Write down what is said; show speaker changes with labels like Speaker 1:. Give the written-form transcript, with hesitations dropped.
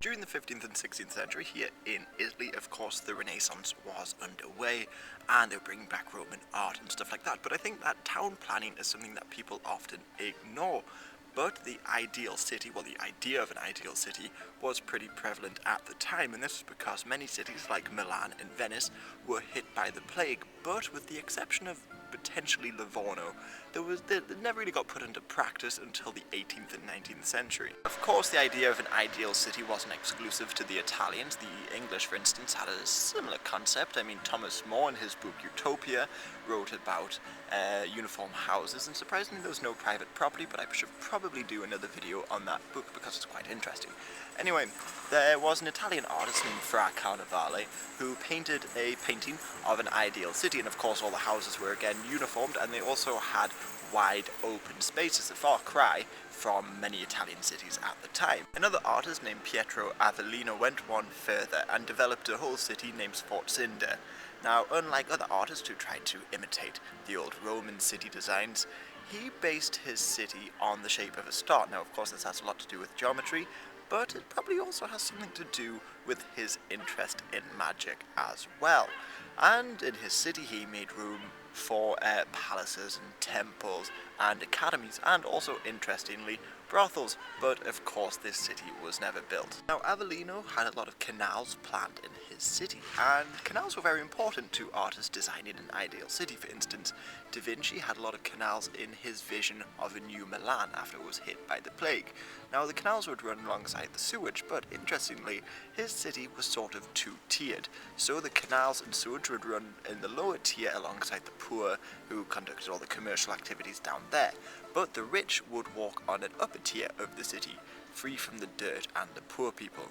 Speaker 1: During the 15th and 16th century here in Italy, of course, the Renaissance was underway and they were bringing back Roman art and stuff like that. But I think that town planning is something that people often ignore. But the ideal city, well, the idea of an ideal city was pretty prevalent at the time, and this was because many cities like Milan and Venice were hit by the plague, but with the exception of potentially Livorno, they never really got put into practice until the 18th and 19th century. Of course, the idea of an ideal city wasn't exclusive to the Italians. The English, for instance, had a similar concept. I mean, Thomas More in his book Utopia wrote about uniform houses, and surprisingly there was no private property, but I should probably do another video on that book because it's quite interesting. Anyway, there was an Italian artist named Fra Carnevale who painted a painting of an ideal city, and of course all the houses were again uniformed, and they also had wide open spaces, a far cry from many Italian cities at the time. Another artist named Pietro Avellino went one further and developed a whole city named Sforzinda. Now, unlike other artists who tried to imitate the old Roman city designs, he based his city on the shape of a star. Now, of course, this has a lot to do with geometry, but it probably also has something to do with his interest in magic as well. And in his city he made room for palaces and temples and academies, and also, interestingly, brothels, but of course this city was never built. Now, Avellino had a lot of canals planned in his city, and canals were very important to artists designing an ideal city. For instance, Da Vinci had a lot of canals in his vision of a new Milan after it was hit by the plague. Now, the canals would run alongside the sewage, but interestingly, his city was sort of two-tiered, so the canals and sewage would run in the lower tier alongside the poor, who conducted all the commercial activities down there, but the rich would walk on an upper tier of the city, free from the dirt and the poor people.